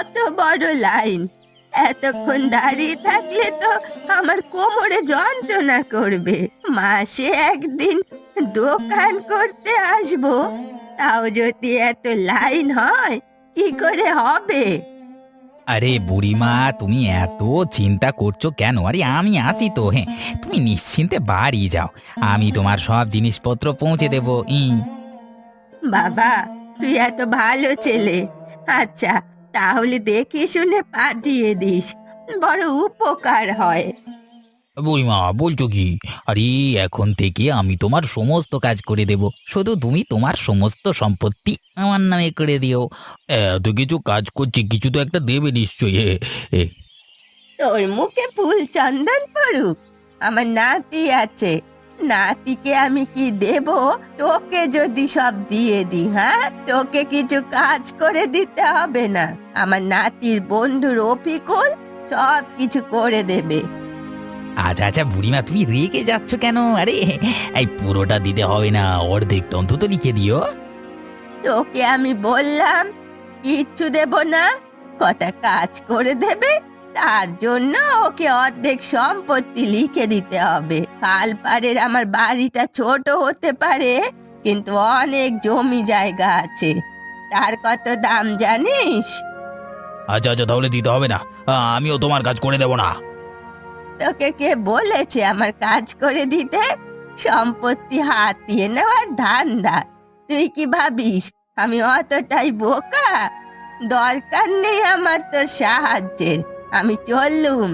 কত বড় লাইন! এতক্ষণ দাঁড়িয়ে থাকলে তো আমার কোমরে যন্ত্রণা করবে। মাসে একদিন দোকান করতে আসবো, তাও যদি এত লাইন হয়, কি করে হবে? আরে বুড়িমা, তুমি এত চিন্তা করছো কেন? আরে আমি আছি তো। হ্যাঁ, তুমি নিশ্চিন্তে বাড়ি যাও। আমি তোমার সব জিনিসপত্র পৌঁছে দেবো। বাবা, তুই এত ভালো ছেলে। আচ্ছা, তাহলে দেখে শুনে পাঠিয়ে দিস, বড় উপকার হয়। বুড়িমা বলছো কি? আরে এখন থেকে আমি তোমার সমস্ত কাজ করে দেব, শুধু তুমি তোমার সমস্ত সম্পত্তি আমার নামে করে দিও। এত কিছু কাজ করছি, কিছু তো একটা দেবে নিশ্চয়ই। এ, তোর মুখে ফুল চন্দন পড়ুক, আমার নাতি আছে। নাতিকে আমি কি দেব? তোকে যদি সব দিয়ে দি, হ্যাঁ, তোকে কিছু কাজ করে দিতে হবে না। আমার নাতির বন্ধু রফিকুল সব কিছু করে দেবে। আচ্ছা আচ্ছা বুড়িমা, তুমি রেগে যাচ্ছ কেন? আরে এই পুরোটা দিতে হবে না, অর্ধেকটা অন্তত লিখে দিও। তোকে আমি বললাম কিচ্ছু দেব না, কটা কাজ করে দেবে, তার জন্য ওকে অর্ধেক সম্পত্তি লিখে দিতে হবে। খালপাড়ের আমার বাড়িটা ছোট হতে পারে, কিন্তু অনেক জমি জায়গা আছে। তার কত দাম জানিস? আচ্ছা আচ্ছা, তাহলে দিতে হবে না। আমিও তোমার কাজ করে দেব না। তোকে কে বলেছে আমার কাজ করে দিতে? সম্পত্তি হাতিয়ে নেওয়ার ধান্দা। তুই কি ভাবিস আমি অতটাই বোকা? দরকার নেই আমার তোর সাহায্যের, আমি চললুম।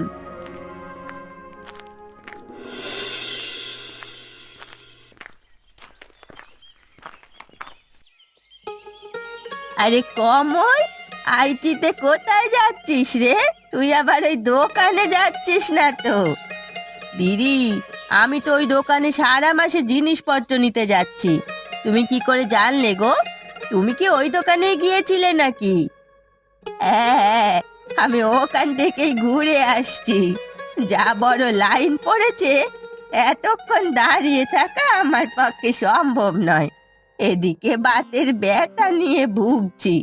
আরে কমল, আইটিতে কোথায় যাচ্ছিস রে? তুই আবার ওই দোকানে যাচ্ছিস না তো? দিদি, আমি তো ওই দোকানে সারা মাসে জিনিসপত্র নিতে যাচ্ছি। তুমি কি করে জানলে গো? তুমি কি ওই দোকানে গিয়েছিলে নাকি? হ্যাঁ, আমি ওখান থেকেই ঘুরে আসছি। যা বড় লাইন পড়েছে, এতক্ষণ দাঁড়িয়ে থাকা আমার পক্ষে সম্ভব নয়। এদিকে বাতের ব্যথা নিয়ে ভুগছি।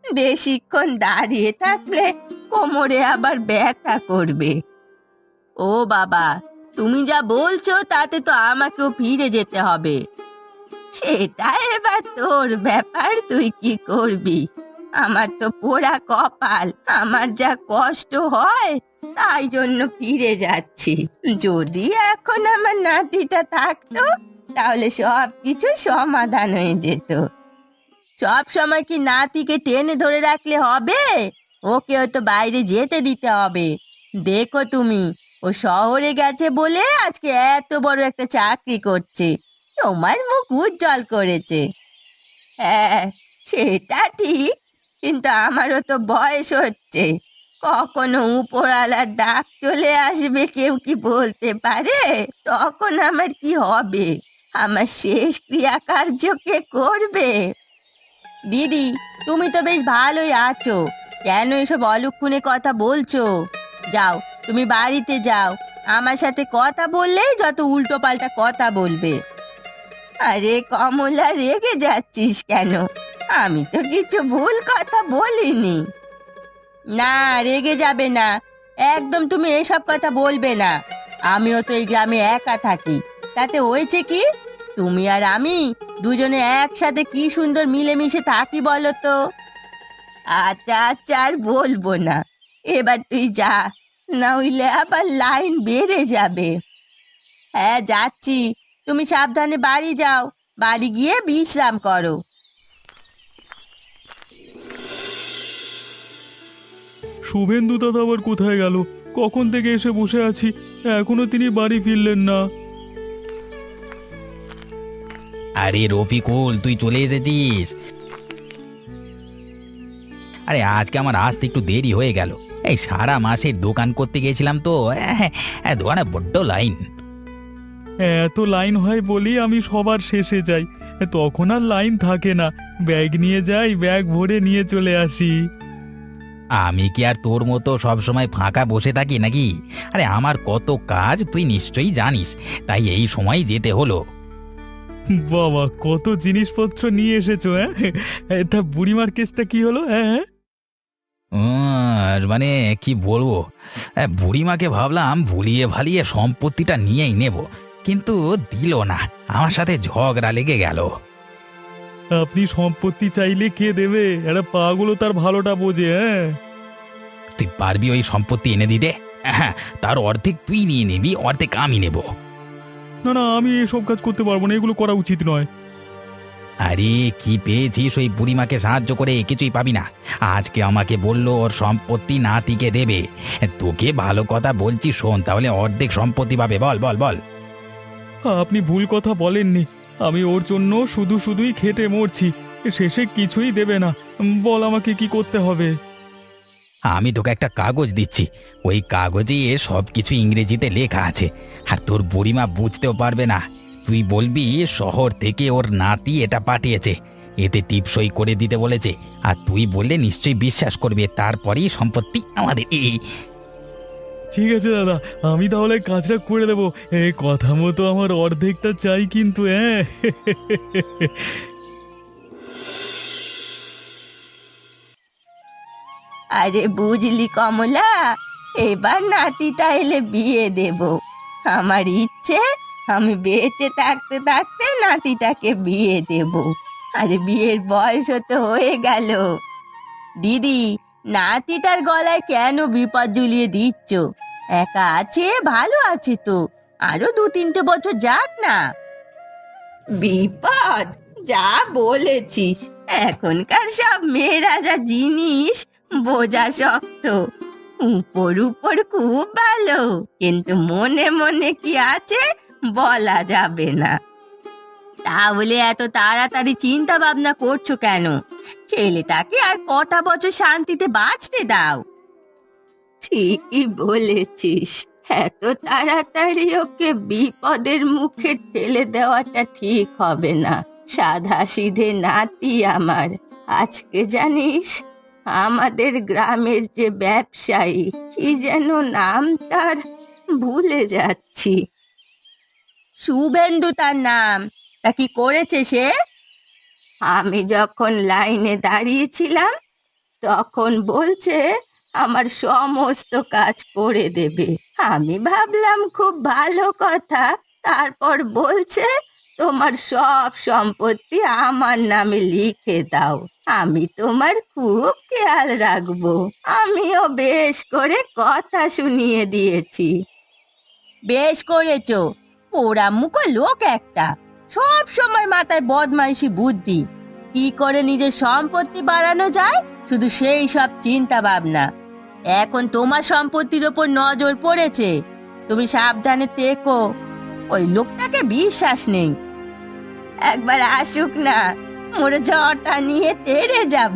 বেশিক্ষণ দাঁড়িয়ে থাকলে কোমরে আবার ব্যথা করবে। ও বাবা, তুমি যা বলছো তাতে তো আমাকেও ফিরে যেতে হবে। সেটা এবার তোর ব্যাপার, তুই কি করবি? আমার তো পোড়া কপাল, আমার যা কষ্ট হয় তাই জন্য ফিরে যাচ্ছি। যদি এখন আমার নাতিটা থাকতো, তাহলে সব কিছু সমাধান হয়ে যেত। সব সময় কি নাতিকে টেনে ধরে রাখলে হবে? ওকেও তো বাইরে যেতে দিতে হবে। দেখো তুমি, ও শহরে গেছে বলে আজকে এত বড় একটা চাকরি করছে, তোমার মুখ উজ্জ্বল করেছে। হ্যাঁ, সেটা ঠিক, কিন্তু আমারও তো বয়স হচ্ছে। কখনো উপরওয়ালার ডাক চলে আসবে, কেউ কি বলতে পারে তখন আমার কি হবে? আমার শেষ ক্রিয়াকার্য কে করবে? দিদি, তুমি তো বেশ ভালোই আছো, কেন এসব অলক্ষণে কথা বলছো? যাও, তুমি বাড়িতে যাও। আমার সাথে কথা বললেই যত উল্টো পাল্টা কথা বলবে। আরে কমলা, রেগে যাচ্ছিস কেন? আমি তো কিছু ভুল কথা বলিনি। না, রেগে যাবে না, একদম তুমি এসব কথা বলবে না। আমিও তো এই গ্রামে একা থাকি, তাতে হয়েছে কি? তুমি আর আমি দুজনে একসাথে কি সুন্দর মিলেমিশে থাকি বলো তো। আচ্ছা আচ্ছা, আর বলবো না। এবার তুই যা, না হইলে আবার লাইন বেড়ে যাবে। হ্যাঁ, যাচ্ছি। তুমি সাবধানে বাড়ি যাও, বাড়ি গিয়ে বিশ্রাম করো। শুভেন্দু দাদা আবার কোথায় গেল? কখন থেকে এসে বসে আছি, এখনো তিনি বাড়ি ফিরলেন না। আরে রফিকুল, তুই চলে এসেছিস? আরে আজকে আমার আসতে একটু দেরি হয়ে গেল। এই সারা মাসের দোকান করতে গেছিলাম তো। দোকানে বড্ড লাইন। এত লাইন হয় বলি আমি সবার শেষে যাই, তখন আর লাইন থাকে না। ব্যাগ নিয়ে যাই, ব্যাগ ভরে নিয়ে চলে আসি। আমি কি আর তোর মতো সব সময় ফাঁকা বসে থাকি নাকি? আরে আমার কত কাজ তুই নিশ্চয়ই জানিস, তাই এই সময় যেতে হলো। বাবা, কত জিনিসপত্র নিয়ে এসেছো! হ্যাঁ, তা বুড়িমার কেসটা কি হলো? হ্যাঁ হ্যাঁ। মানে কি বলবো, বুড়িমাকে ভাবলাম ভুলিয়ে ভালিয়ে সম্পত্তিটা নিয়েই নেব, কিন্তু দিল না, আমার সাথে ঝগড়া লেগে গেল। আপনি সম্পত্তি চাইলে কে দেবে? একটা পাগল তার ভালোটা বোঝে। হ্যাঁ, তুই পারবি ওই সম্পত্তি এনে দিতে? হ্যাঁ, তার অর্ধেক তুই নিয়ে নিবি, অর্ধেক আমি নেব। না না, আমি এসব কাজ করতে পারবো না, এগুলো করা উচিত নয়। আরে কি পেয়েছিস ওই বুড়িমাকে সাহায্য করে? কিছুই পাবি না। আজকে আমাকে বললো ওর সম্পত্তি নাতিকে দেবে। তোকে ভালো কথা বলছি, শোন, তাহলে অর্ধেক সম্পত্তি পাবে। বল বল বল। আপনি ভুল কথা বলেননি, আমি ওর জন্য শুধু শুধুই খেটে মরছি, শেষে কিছুই দেবে না। বল আমাকে কি করতে হবে? আমি তোকে একটা কাগজ দিচ্ছি, ওই কাগজে সব কিছু ইংরেজিতে লেখা আছে, আর তোর বুড়িমা বুঝতেও পারবে না। তুই বলবি শহর থেকে ওর নাতি এটা পাঠিয়েছে, এতে টিপসই করে দিতে বলেছে, আর তুই বললে নিশ্চয়ই বিশ্বাস করবে, তারপরেই সম্পত্তি আমাদের। এই ঠিক আছে দাদা, আমি তাহলে কাজটা করে দেবো। কথা মতো আমার অর্ধেকটা চাই কিন্তু। হ্যাঁ, আরে বুঝলি কমলা, এবার নাতিটা এলে বিয়ে দেব। আমার ইচ্ছে আমি বেঁচে থাকতে থাকতে নাতিটাকে বিয়ে দেব। আরে বিয়ের বয়সও তো হয়ে গেল। দিদি, নাতিটার গলায় কেন বিপদ ঝুলিয়ে দিচ্ছ? একা আছে, ভালো আছে তো, আরো 2-3 বছর যাক না। বিপদ? যা বলেছিস, এখনকার সব মেয়েরা যা জিনিস বোঝা শক্ত। উপর উপর খুব ভালো, কিন্তু মনে মনে কি আছে বলা যাবে না। তাহলে এত তাড়াতাড়ি চিন্তা ভাবনা করছো কেন? ছেলেটাকে আর কটা বছর শান্তিতে বাঁচতে দাও। ঠিকই বলেছিস, এত তাড়াতাড়ি ওকে বিপদের মুখে ঠেলে দেওয়াটা ঠিক হবে না। সাদা সিধে নাতি আমার। আজকে জানিস, আমাদের গ্রামের যে ব্যবসায়ী, কি যেন নাম তার, ভুলে যাচ্ছি। শুভেন্দু তার নাম। তা কি করেছে সে? আমি যখন লাইনে দাঁড়িয়েছিলাম তখন বলছে আমার সমস্ত কাজ করে দেবে। আমি ভাবলাম খুব ভালো কথা। তারপর বলছে তোমার সব সম্পত্তি আমার নামে লিখে দাও, আমি তোমার খুব খেয়াল রাখবো। আমিও বেশ করে কথা শুনিয়ে দিয়েছি। বেশ করেছো, ওরা মুখো লোক একটা, সব সময় মাথায় বদমাইশি বুদ্ধি। কি করে নিজের সম্পত্তি বাড়ানো যায় শুধু সেই সব চিন্তা ভাবনা। এখন তোমার সম্পত্তির ওপর নজর পড়েছে, তুমি সাবধানে থেকো। ওই লোকটাকে বিশ্বাস নেই। একবার আসুক না, মোর জ্বরটা নিয়ে তেড়ে যাব।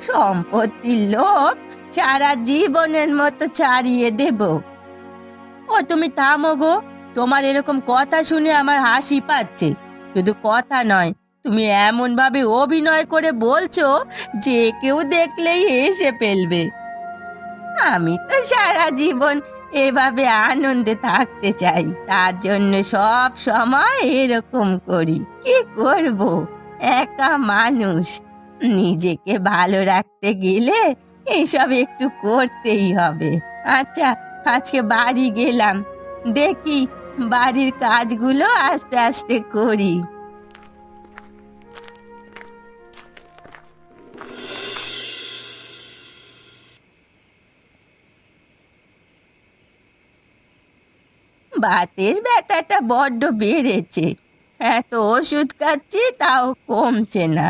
সম্পত্তির লোভ সারা জীবনের মতো ছাড়িয়ে দেব। ও তুমি থামো গো, তোমার এরকম কথা শুনে আমার হাসি পাচ্ছে। শুধু কথা নয়, তুমি এমন ভাবে অভিনয় করে বলছো যে কেউ দেখলেই হেসে ফেলবে। আমি তো সারা জীবন এভাবে আনন্দে থাকতে চাই, তার জন্য সব সময় এরকম করি। কি করব, একা মানুষ, নিজেকে ভালো রাখতে গেলে এসব একটু করতেই হবে। আচ্ছা, আজকে বাড়ি গেলাম, দেখি বাড়ির কাজগুলো আস্তে আস্তে করি। বাতের ব্যথাটা বড্ড বেড়েছে, এত ওষুধ খাচ্ছি তাও কমছে না।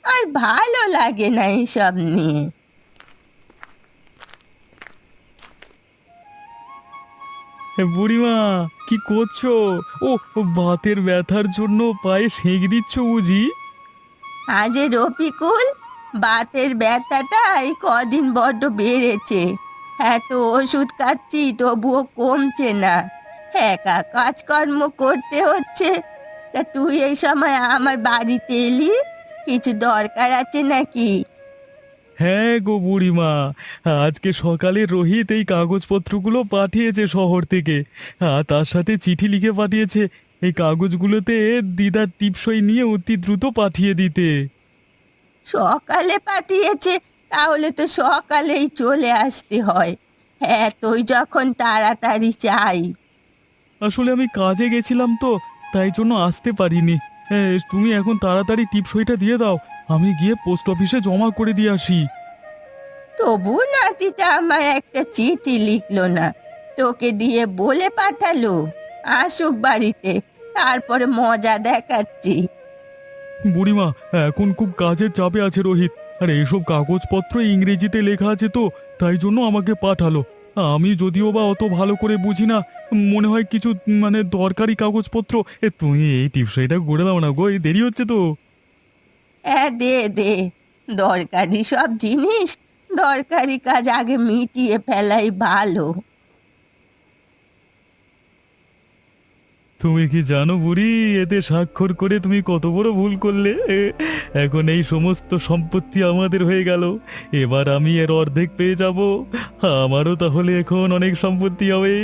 আর ভালো লাগে না এসব নিয়ে। বুড়িমা, কি করছো? ও, বাতের ব্যথার জন্য পায়ে সেঁক দিচ্ছ বুঝি? আজে রফিকুল, বাতের ব্যথাটা এই কদিন বড্ড বেড়েছে। এত ওষুধ খাচ্ছি তবুও কমছে না, একা কাজকর্ম করতে হচ্ছে। তা তুই এই সময় আমার বাড়িতে এলি, কিছু দরকার আছে নাকি? হ্যাঁ গো বুড়িমা, আজকে সকালে রোহিত এই কাগজপত্রগুলো পাঠিয়েছে শহর থেকে, আর তার সাথে চিঠি লিখে পাঠিয়েছে এই কাগজগুলোতে দিদার টিপসই নিয়ে অতি দ্রুত পাঠিয়ে দিতে। সকালে পাঠিয়েছে? তাহলে তো সকালেই চলে আসতে হয়। হ্যাঁ, তুই যখন তাড়াতাড়ি চাই। আসলে আমি কাজে গেছিলাম তো, তাই জন্য আসতে পারিনি। তুমি এখন তাড়াতাড়ি টিপসইটা দিয়ে দাও, আমি গিয়ে পোস্ট অফিসে জমা করে দিয়ে আসি। তবু নাতিটা আমায় একটা চিঠি লিখলো না, তোকে দিয়ে বলে পাঠালো আসুক বাড়িতে, তারপরে মজা দেখাচ্ছি। বুড়িমা, এখন খুব কাজের চাপে আছে রোহিত, আর এইসব কাগজপত্র ইংরেজিতে লেখা আছে তো, তাই জন্য আমাকে পাঠালো। আমি যদিও বা অত ভালো করে বুঝি না, মনে হয় কিছু মানে দরকারি কাগজপত্র। তুমি এই টিপসইটা করে দাও না গো, এই দেরি হচ্ছে তো। হ্যাঁ, দে দে। দরকারি সব জিনিস দরকারি কাজ আগে মিটিয়ে ফেলাই ভালো। তুমি কি জানো বুড়ি, এতে স্বাক্ষর করে তুমি কত বড় ভুল করলে? এখন এই সমস্ত সম্পত্তি আমাদের হয়ে গেল, এবার আমি এর অর্ধেক পেয়ে যাব। আমারও তাহলে এখন অনেক সম্পত্তি হবে।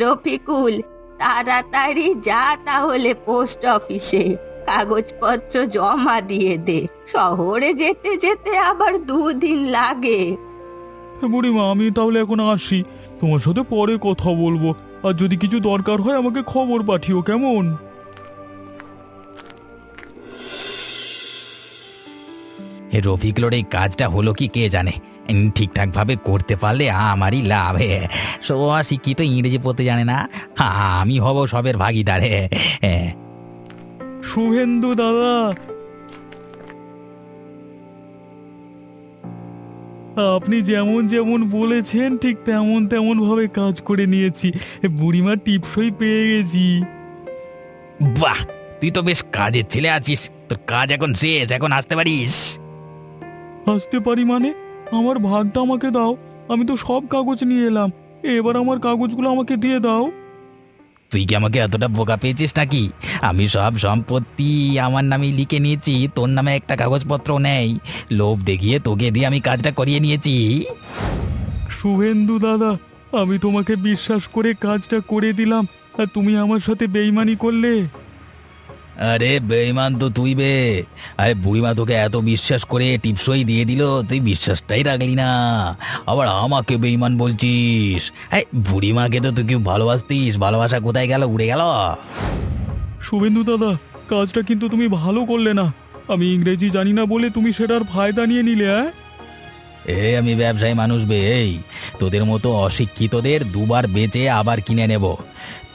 রফিকুল, তাড়াতাড়ি যা তাহলে পোস্ট অফিসে কাগজপত্র জমা দিয়ে দে। শহরে যেতে যেতে আবার 2 দিন লাগে। বুড়িমা, আমি তাহলে এখন আসি, তোমার সাথে পরে কথা বলবো। আর যদি কিছু দরকার হয় আমাকে খবর পাঠিও, কেমন? রফিকুলের এই কাজটা হলো কি কে জানে। ঠিকঠাক ভাবে করতে পারলে আমারই লাভ। শিক্ষিত ইংরেজি পড়তে জানে না, আমি হব সবের ভাগিদার। শুভেন্দু দাদা, আপনি যেমন যেমন বলেছেন ঠিক তেমন তেমন ভাবে কাজ করে নিয়েছি। বুড়িমার টিপসই পেয়ে গেছি। বাহ, তুই তো বেশ কাজের ছেলে আছিস। তোর কাজ এখন শেষ, এখন আসতে পারিস। আসতে পারি মানে? আমার ভাগটা আমাকে দাও, আমি তো সব কাগজ নিয়ে এলাম। এবার আমার কাগজগুলো আমাকে দিয়ে দাও। তুই কি আমাকে এতটা বোকা পেয়েছিস নাকি? আমি সব সম্পত্তি আমার নামে লিখে নিয়েছি, তোর নামে একটা কাগজপত্র নেই। লোভ দেখিয়ে তোকে দিয়ে আমি কাজটা করিয়ে নিয়েছি। শুভেন্দু দাদা, আমি তোমাকে বিশ্বাস করে কাজটা করে দিলাম, আর তুমি আমার সাথে বেইমানি করলে। আরে বেঈমান তো তুই বে। আরে বুড়িমা তোকে এত বিশ্বাস করে টিপসই দিয়ে দিল, তুই বিশ্বাসটাই রাখলি না, আবার আমাকে বেঈমান বলছিস। এই বুড়িমাকে তো তুই কেউ ভালোবাসতিস, ভালোবাসা কোথায় গেল, উড়ে গেল। শুভেন্দু দাদা, কাজটা কিন্তু তুমি ভালো করলে না। আমি ইংরেজি জানি না বলে তুমি সেটার ফায়দা নিয়ে নিলে। আমি ব্যবসায়ী মানুষ বে। এই তোদের মতো অশিক্ষিতদের দুবার বেচে আবার কিনে নেব।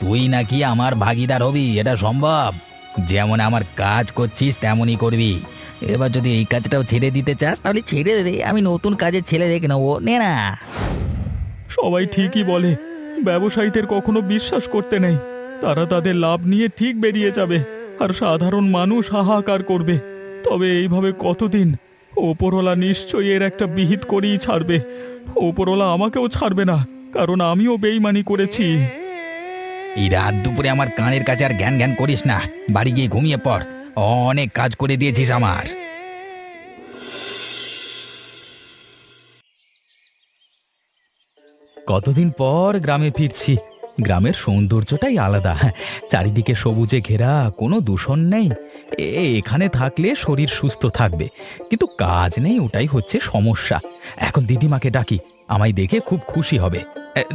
তুই নাকি আমার ভাগিদার হবি, এটা সম্ভব? যেমন আমার কাজ করছিস তেমনই করবি। এবার যদি এই কাজটাও ছেড়ে দিতে চাস তাহলে ছেড়ে দে, আমি নতুন কাজের ছেলে রেখে নেবো, নে না। সবাই ঠিকই বলে, ব্যবসায়ীদের কখনো বিশ্বাস করতে নেই। তারা তাদের লাভ নিয়ে ঠিক বেরিয়ে যাবে, আর সাধারণ মানুষ হাহাকার করবে। তবে এইভাবে কতদিন? ওপরওয়ালা নিশ্চয়ই এর একটা বিহিত করেই ছাড়বে। ওপরওয়ালা আমাকেও ছাড়বে না, কারণ আমিও বেইমানি করেছি। এই রাত দুপুরে আমার কানের কাছে আর জ্ঞান জ্ঞান করিস না, বাড়ি গিয়ে ঘুমিয়ে পড়। অনেক কাজ করে দিয়েছিস আমার। কতদিন পর গ্রামে ফিরছি। গ্রামের সৌন্দর্যটাই আলাদা। চারিদিকে সবুজে ঘেরা, কোনো দূষণ নেই। এখানে থাকলে শরীর সুস্থ থাকবে, কিন্তু কাজ নেই, ওটাই হচ্ছে সমস্যা। এখন দিদিমাকে ডাকি, আমায় দেখে খুব খুশি হবে।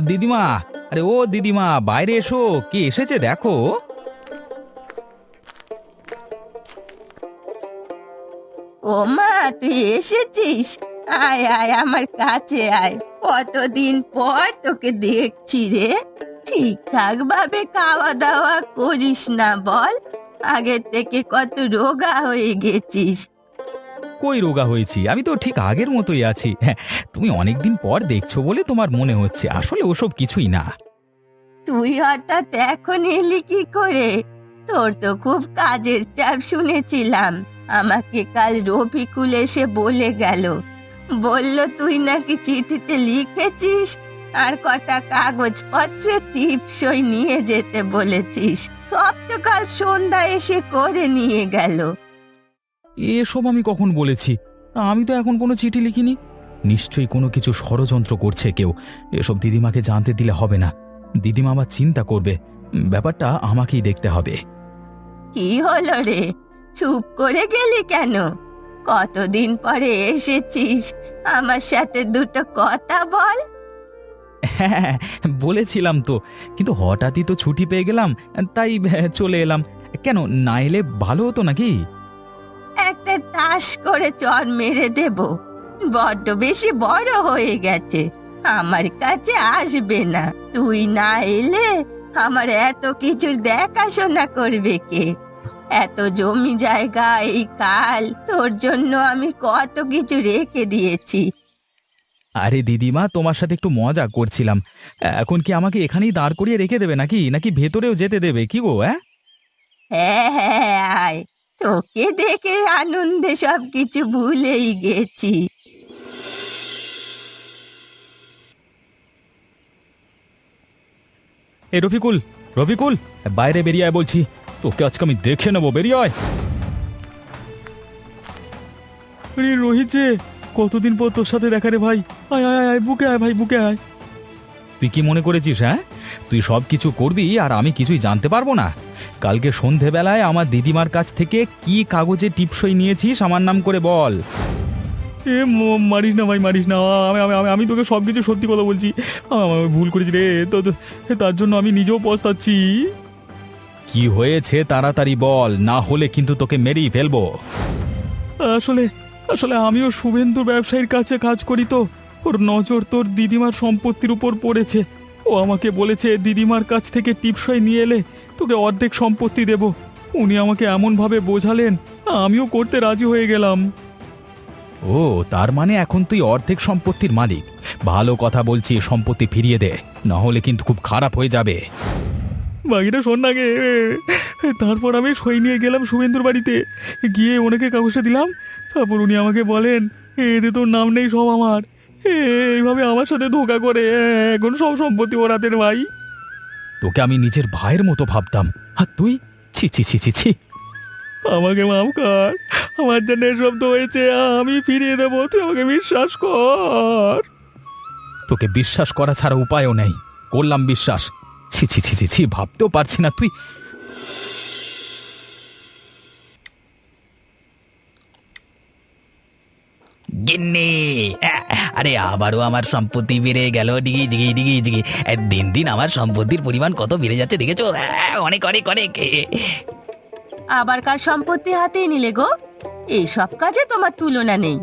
দিদিমা, আরে ও দিদিমা, বাইরে এসো, কে এসেছে দেখো। ও মা, তুই এসেছিস? আয় আয়, আমার কাছে আয়। কতদিন পর তোকে দেখছি রে। ঠিকঠাক ভাবে খাওয়া দাওয়া করিস না বল? আগের থেকে কত রোগা হয়ে গেছিস। কই রোগা হয়েছি, আমি তো ঠিক আগের মতোই আছি। হ্যাঁ, তুমি অনেকদিন পর দেখছো বলে তোমার মনে হচ্ছে, আসলে ওসব কিছুই না। তুই হঠাৎ এখন এলি কি করে? তোর তো খুব কাজের চাপ শুনেছিলাম। আমাকে কাল রফিকুল এসে বলে গেল, বলল তুই নাকি চিঠিতে লিখেছিস আর কটা কাগজপত্রে টিপসই নিয়ে যেতে বলেছিস। সব তো কাল সন্ধ্যা এসে করে নিয়ে গেল। এসব আমি কখন বলেছি? আমি তো এখন কোনো চিঠি লিখিনি। নিশ্চয়ই কোনো কিছু ষড়যন্ত্র করছে কেউ। এসব দিদিমাকে জানতে দিলে হবে না, দিদিমা আবার চিন্তা করবে। ব্যাপারটা আমাকেই দেখতে হবে। কি হলো রে, চুপ করে গেলি কেন? কতদিন পরে এসেছিস, আমার সাথে দুটো কথা বল। হ্যাঁ, বলেছিলাম তো, কিন্তু হঠাৎই তো ছুটি পেয়ে গেলাম, তাই চলে এলাম। কেন, না এলে ভালো হতো নাকি? একটা টাস করে চড় মেরে দেব, বড্ড বেশি বড় হয়ে গেছে, আমার কাছে আসবে না। তুই না এলে আমার এত কিছুর দেখাশোনা করবে কে? এত জমি জায়গা, এই কাল, তোর জন্য আমি কত কিছু রেখে দিয়েছি। আরে দিদিমা, তোমার সাথে একটু মজা করছিলাম। এখন কি আমাকে এখানেই দাঁড় করিয়ে রেখে দেবে নাকি, নাকি ভেতরেও যেতে দেবে কি গো? হ্যাঁ, হ্যাঁ হ্যাঁ, আয়, তোকে দেখে আনন্দে সব কিছু ভুলেই গেছি। এ রফিকুল, রফিকুল, বাইরে বেরিয়ে আয় বলছি। তোকে আজকে আমি দেখে নেবো, বেরিয়ে আয়। আরে রোহিত যে, কতদিন পর তোর সাথে দেখা রে ভাই। আয় আয় আয়, বুকে আয় ভাই, বুকে আয়। তুই কি মনে করেছিস, হ্যাঁ, তুই সব কিছু করবি আর আমি কিছুই জানতে পারবো না? কালকে সন্ধেবেলায় আমার দিদিমার কাছ থেকে কি কাগজে টিপসই নিয়েছিস আমার নাম করে বল। এ মারিস না ভাই, মারিস না। আমি তোকে সব কিছু সত্যি কথা বলছি। আমি ভুল করেছি রে, তো তার জন্য আমি নিজেও পস্তাচ্ছি। কি হয়েছে তাড়াতাড়ি বল, না হলে কিন্তু তোকে মেরেই ফেলবো। আসলে আসলে আমিও শুভেন্দু ব্যবসায়ীর কাছে কাজ করি, তো ওর নজর তোর দিদিমার সম্পত্তির উপর পড়েছে। ও আমাকে বলেছে দিদিমার কাছ থেকে টিপসই নিয়ে এলে তোকে অর্ধেক সম্পত্তি দেব। উনি আমাকে এমনভাবে বোঝালেন, আমিও করতে রাজি হয়ে গেলাম। ও, তার মানে এখন তুই অর্ধেক সম্পত্তির মালিক। ভালো কথা বলছি, সম্পত্তি ফিরিয়ে দে, না হলে কিন্তু খুব খারাপ হয়ে যাবে। বাকিটা শোন না গে। তারপর আমি সই নিয়ে গেলাম শুভেন্দুর বাড়িতে, গিয়ে ওনাকে কাগজটা দিলাম। তারপর উনি আমাকে বলেন, এতে তোর নাম নেই, সব আমার। এইভাবে আমার সাথে ধোঁকা করে এখন সব সম্পত্তি ওর হাতের। ভাই, তোকে আমি নিজের ভাইয়ের মতো ভাবতাম, আর তুই, ছি ছি ছি ছি ছি। আমাকে মাফ কর, আমার জন্য এসব তো হয়েছে, আমি ফিরিয়ে দেবো, তুই আমাকে বিশ্বাস কর। তোকে বিশ্বাস করা ছাড়া উপায়ও নেই, করলাম বিশ্বাস। ছি ছি ছি ছি ছি, ভাবতেও পারছি না তুই। গিন্নি, আরে আবারও আমার সম্পত্তি বেড়ে গেল, ডিগি জিগি ডিগি জিগি। দিন দিন আমার সম্পত্তির পরিমাণ কত বেড়ে যাচ্ছে দেখেছো? অনেক অনেক অনেক। আবার কার সম্পত্তি হাতেই নিলে গো? এইসব কাজে তোমার তুলনা নেই।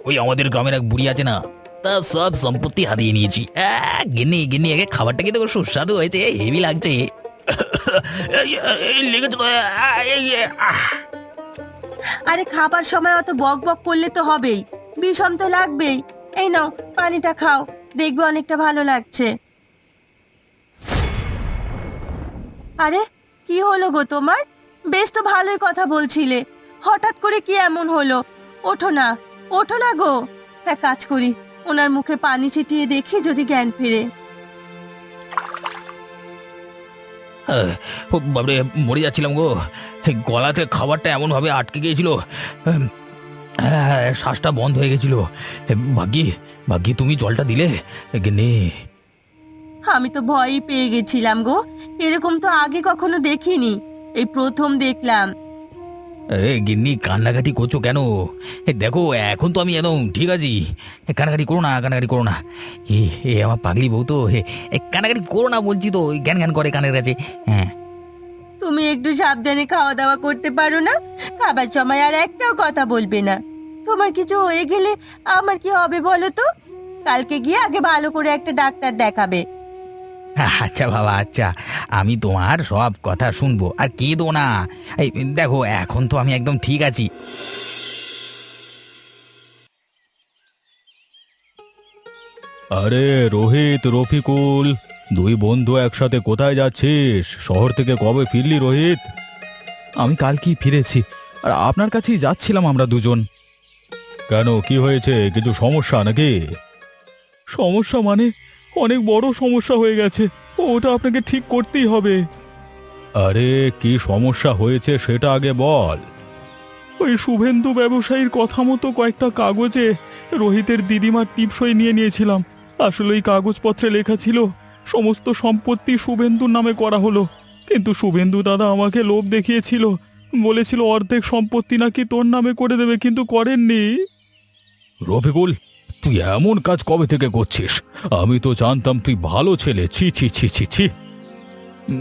ওই আমাদের গ্রামের এক বুড়ি আছে না, তা সব সম্পত্তি হাতিয়ে নিয়েছি। গিন্নি গিন্নি, আগে খাবারটা কিন্তু সুস্বাদু হয়েছে, হেভি লাগছে। লেগেছে তো, আরে খাবার সময় অত বক বক করলে তো হবেই, বিষম তো লাগবেই। এই নাও, পানিটা খাও, দেখবে অনেকটা ভালো লাগছে। আরে কি হলো গো তোমার? বেশ তো ভালোই কথা বলছিলে, হঠাৎ করে কি এমন হলো? ওঠো না, ওঠো না গো। এক কাজ করি, ওনার মুখে পানি ছিটিয়ে দেখি যদি জ্ঞান ফিরে। বাবরে, মরে যাচ্ছিলাম গো। গলাতে খাবারটা এমন ভাবে আটকে গিয়েছিল, শ্বাসটা বন্ধ হয়ে গেছিল। ভাগ্যি ভাগ্যি তুমি জলটা দিলে গিন্নি। আমি তো ভয়ই পেয়ে গেছিলাম গো, এরকম তো আগে কখনো দেখিনি, এই প্রথম দেখলাম। আরে গিন্নি, কান্নাকাটি করছো কেন? দেখো এখন তো আমি একদম ঠিক আছি। কান্নাকাটি করো না, কান্নাকাটি করো না। এ আমার পাগলি বউ তো, কান্নাকাটি করো না বলছি তো, জ্ঞান জ্ঞান করে কানের কাছে। হ্যাঁ, তুমি একটু সাবধানে খাওয়া দাওয়া করতে পারো না? খাবার সময় আর একটাও কথা বলবে না। তোমার কিছু হয়ে গেলে আমার কি হবে বলো তো? কালকে গিয়ে আগে ভালো করে একটা ডাক্তার দেখাবে। আচ্ছা বাবা, আচ্ছা, আমি তোমার সব কথা শুনবো, আর কেঁদো না। এই দেখো, এখন তো আমি একদম ঠিক আছি। আরে রোহিত, রফিকুল, দুই বন্ধু একসাথে কোথায় যাচ্ছিস? শহর থেকে কবে ফিরলি রোহিত? আমি কালকেই ফিরেছি, আর আপনার কাছেই যাচ্ছিলাম আমরা দুজন। কেন, কি হয়েছে? কিছু সমস্যা নাকি? সমস্যা মানে অনেক বড় সমস্যা হয়ে গেছে, ওটা আপনাকে ঠিক করতেই হবে। আরে কি সমস্যা হয়েছে সেটা আগে বল। ওই শুভেন্দু ব্যবসায়ীর কথা মতো কয়েকটা কাগজে রোহিতের দিদিমার টিপসই নিয়ে নিয়েছিলাম। আসলে ওই কাগজপত্রে লেখা ছিল সমস্ত সম্পত্তি শুভেন্দুর নামে করা হলো, কিন্তু শুভেন্দু দাদা আমাকে লোভ দেখিয়েছিল, বলেছিল অর্ধেক সম্পত্তি নাকি তোর নামে করে দেবে, কিন্তু করেননি। রফিকুল, তুই এমন কাজ কবে থেকে করছিস? আমি তো জানতাম তুই ভালো ছেলে। ছি ছি ছি ছি ছি।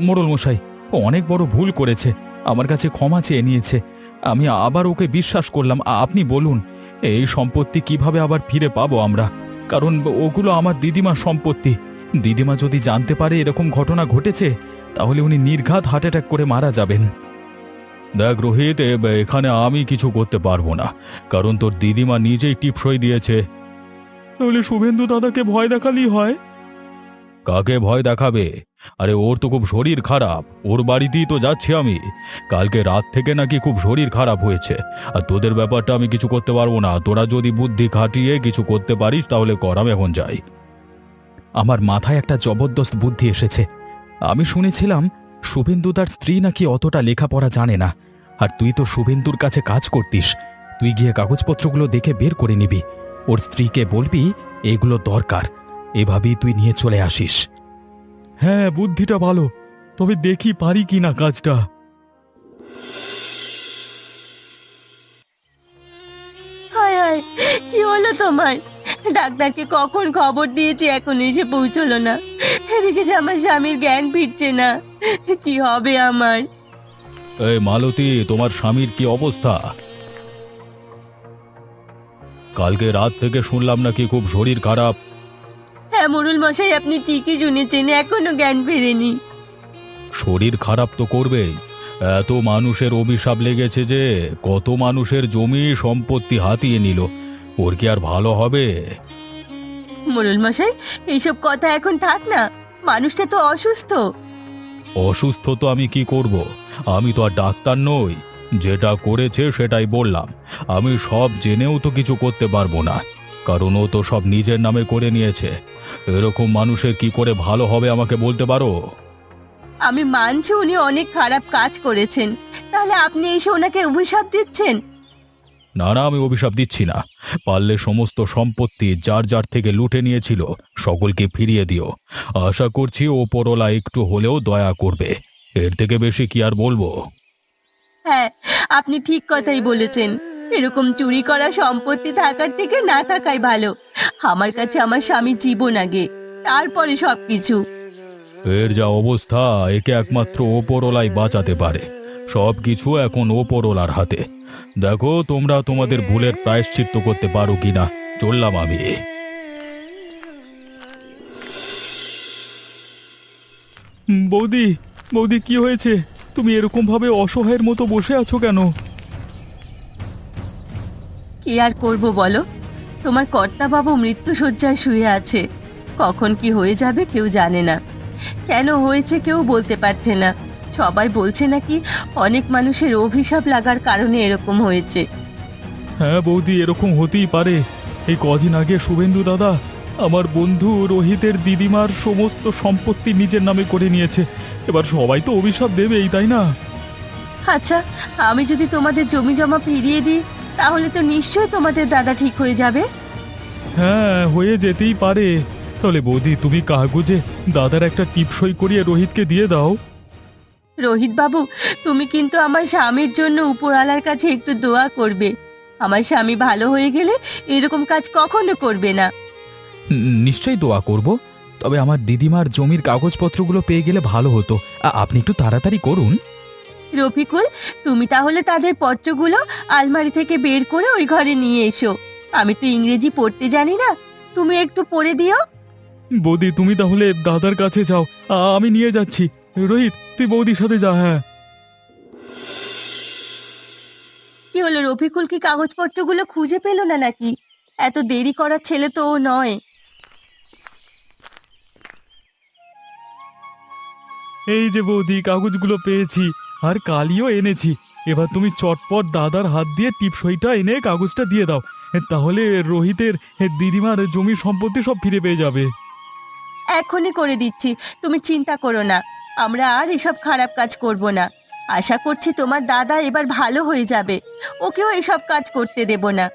মোড়ল মশাই, ও অনেক বড় ভুল করেছে, আমার কাছে ক্ষমা চেয়ে নিয়েছে। আমি আবার ওকে বিশ্বাস করলাম। আপনি বলুন, এই সম্পত্তি কিভাবে আবার ফিরে পাবো আমরা? কারণ ওগুলো আমার দিদিমার সম্পত্তি। দিদিমা যদি জানতে পারে এরকম ঘটনা ঘটেছে, তাহলে উনি নির্ঘাত হার্ট অ্যাটাক করে মারা যাবেন। দেখ রোহিত, এখানে আমি কিছু করতে পারবো না, কারণ তোর দিদিমা নিজেই টিপসই দিয়েছে। তাহলে শুভেন্দু দাদাকে ভয় দেখালেই হয়। কাকে ভয় দেখাবে? আরে ওর তো খুব শরীর খারাপ, ওর বাড়িতেই তো যাচ্ছি আমি। কালকে রাত থেকে নাকি খুব শরীর খারাপ হয়েছে। আর তোদের ব্যাপারটা আমি কিছু করতে পারবো না। তোরা যদি বুদ্ধি খাটিয়ে কিছু করতে পারিস তাহলে কর, আমি এখন যাই। আমার মাথায় একটা জবরদস্ত বুদ্ধি এসেছে। আমি শুনেছিলাম শুভেন্দু তার স্ত্রী নাকি অতটা লেখাপড়া জানে না। আর তুই তো শুভেন্দুর কাছে কাজ করতিস, তুই গিয়ে কাগজপত্রগুলো দেখে বের করে নিবি। ওর স্ত্রীকে বলবি এগুলো দরকার, এভাবেই তুই নিয়ে চলে আসিস। হ্যাঁ, বুদ্ধিটা ভালো, তবে দেখি পারি কি না কাজটা। হায় হায়, কি হলো তোমার? ডাক্তারকে কখন খবর দিয়েছি, এখন এসে পৌঁছলো না। এদিকে যে আমার স্বামীর জ্ঞান ফিরছে না, কি হবে আমার? এই মালতী, তোমার স্বামীর কি অবস্থা? কালকে রাত থেকে শুনলাম নাকি খুব শরীর খারাপ। হ্যাঁ মোড়ল মশাই, আপনি ঠিকই শুনেছেন, এখনো জ্ঞান ফেরেনি। শরীর খারাপ তো করবেই। এত মানুষের অভিশাপ লেগেছে যে কত মানুষের জমি সম্পত্তি হাতিয়ে নিল। ওর কি আর ভালো হবে? মোড়ল মশাই, এইসব কথা এখন থাক না, মানুষটা তো অসুস্থ। অসুস্থ তো আমি কি করব? আমি তো আর ডাক্তার নই। যেটা করেছে সেটাই বললাম। আমি সব জেনেও তো কিছু করতে পারবো না, কারণ ও তো সব নিজের নামে করে নিয়েছে। এরকম মানুষের কি করে ভালো হবে আমাকে বলতে পারো? আমি মানছি উনি অনেক খারাপ কাজ করেছেন, তাহলে আপনি এসে ওনাকে অভিশাপ দিচ্ছেন? না না, আমি অভিশাপ দিচ্ছি না। পারলে সমস্ত সম্পত্তি যার যার থেকে লুটে নিয়েছিল সকলকে ফিরিয়ে দিও। আশা করছি ওপরওয়ালা একটু হলেও দয়া করবে। এর থেকে বেশি কি আর বলবো? হ্যাঁ, আপনি ঠিক কথাই বলেছেন। এরকম চুরি করা সম্পত্তি থাকার থেকে না থাকাই ভালো। আমার কাছে আমার স্বামীর জীবন আগে, তারপরে সবকিছু। এর যা অবস্থা, একে একমাত্র ওপরওয়ালাই বাঁচাতে পারে। সব কিছু এখন ওপরওয়ালার হাতে। দেখো তোমরা তোমাদের ভুলের প্রায়শ্চিত্ত করতে পারো কিনা। চললাম আমি। বৌদি, বৌদি, কি হয়েছে? তুমি এরকম ভাবে অসহায়ের মতো বসে আছো কেন? কি আর করব বলো, তোমার কর্তাবাবু মৃত্যুশয্যায় শুয়ে আছে। কখন কি হয়ে যাবে কেউ জানে না। কেন হয়েছে কেউ বলতে পারছে না। সবাই বলছে নাকি অনেক মানুষের অভিশাপ লাগার কারণে এরকম হয়েছে। হ্যাঁ বৌদি, এরকম হতেই পারে। এই কদিন আগে শুভেন্দু দাদা আমার বন্ধু রোহিতের দিদিমার সমস্ত সম্পত্তি নিজের নামে করে নিয়েছে। এবার সবাই তো অভিশাপ দেবেই, তাই না? আচ্ছা, আমি যদি তোমাদের জমি জমা ফিরিয়ে দিই, তাহলে তো নিশ্চয়ই তোমাদের দাদা ঠিক হয়ে যাবে। হ্যাঁ, হয়ে যেতেই পারে। তাহলে বৌদি, তুমি কাগজে দাদার একটা টিপসই করিয়ে রোহিতকে দিয়ে দাও। রোহিত বাবু, তুমি কিন্তু আমার স্বামীর জন্য উপরওয়ালার কাছে একটু দোয়া করবে। আমার স্বামী ভালো হয়ে গেলে এরকম কাজ কখনো করবে না। নিশ্চয়ই দোয়া করব। তবে আমার দিদিমার জমির কাগজপত্রগুলো পেয়ে গেলে ভালো হতো। আপনি একটু তাড়াতাড়ি করুন। রফিকুল, তুমি তাহলে তাদের পত্রগুলো আলমারি থেকে বের করে ওই ঘরে নিয়ে এসো। আমি তো ইংরেজি পড়তে জানি না, তুমি একটু পড়ে দিও। বৌদি, তুমি তাহলে দাদার কাছে যাও, আমি নিয়ে যাচ্ছি। রোহিত, তুই বৌদির সাথে যা। হ্যাঁ। কি হলো, রফিকুল কি কাগজপত্রগুলো খুঁজে পেল না নাকি? এত দেরি করার ছেলে তো ও নয়। এই যে বৌদি, কাগজগুলো পেয়েছি, আর কালিও এনেছি। এবার তুমি চটপট দাদার হাত দিয়ে টিপসইটা এনে কাগজটা দিয়ে দাও। তাহলে রোহিতের দিদিমার জমি সম্পত্তি সব ফিরে পেয়ে যাবে। এখনই করে দিচ্ছি, তুমি চিন্তা করো না। আমরা আর এসব খারাপ কাজ করব না। আশা করছি তোমার দাদা এবার ভালো হয়ে যাবে, ওকেও এসব কাজ করতে দেব না।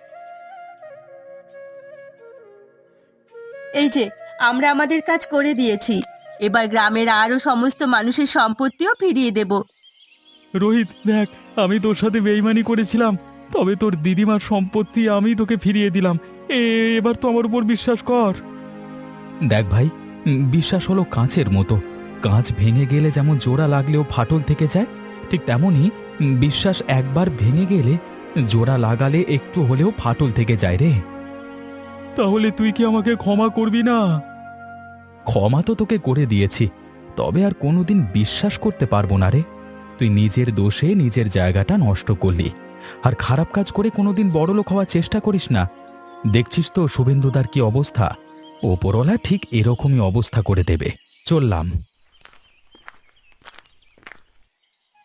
এই যে, আমরা আমাদের কাজ করে দিয়েছি। এবার গ্রামের আরো সমস্ত মানুষের সম্পত্তিও ফিরিয়ে দেব। রোহিত দেখ, আমি তোর সাথে বেইমানি করেছিলাম, তবে তোর দিদিমার সম্পত্তি আমি তোকে ফিরিয়ে দিলাম। এবার তো আমার উপর বিশ্বাস কর। দেখ ভাই, বিশ্বাস হলো কাঁচের মতো। কাঁচ ভেঙে গেলে যেমন জোড়া লাগলেও ফাটল থেকে যায়, ঠিক তেমনই বিশ্বাস একবার ভেঙে গেলে জোড়া লাগালে একটু হলেও ফাটল থেকে যায় রে। তাহলে তুই কি আমাকে ক্ষমা করবি না? ক্ষমা তো তোকে করে দিয়েছি, তবে আর কোনোদিন বিশ্বাস করতে পারবো না রে। তুই নিজের দোষে নিজের জায়গাটা নষ্ট করলি, আর খারাপ কাজ করে কোনোদিন বড়লোক হওয়ার চেষ্টা করিস না। দেখছিস তো শুভেন্দুদার কি অবস্থা, ওপরওয়ালা ঠিক এরকমই অবস্থা করে দেবে। চললাম।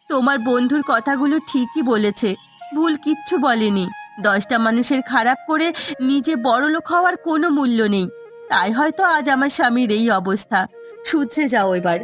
তোমার বন্ধুর কথাগুলো ঠিকই বলেছে, ভুল কিচ্ছু বলেনি। 10টা মানুষের খারাপ করে নিজে বড়লোক হওয়ার কোনো মূল্য নেই। তাই হয়তো আজ আমার স্বামীর এই অবস্থা। শুধরে যাও এবার।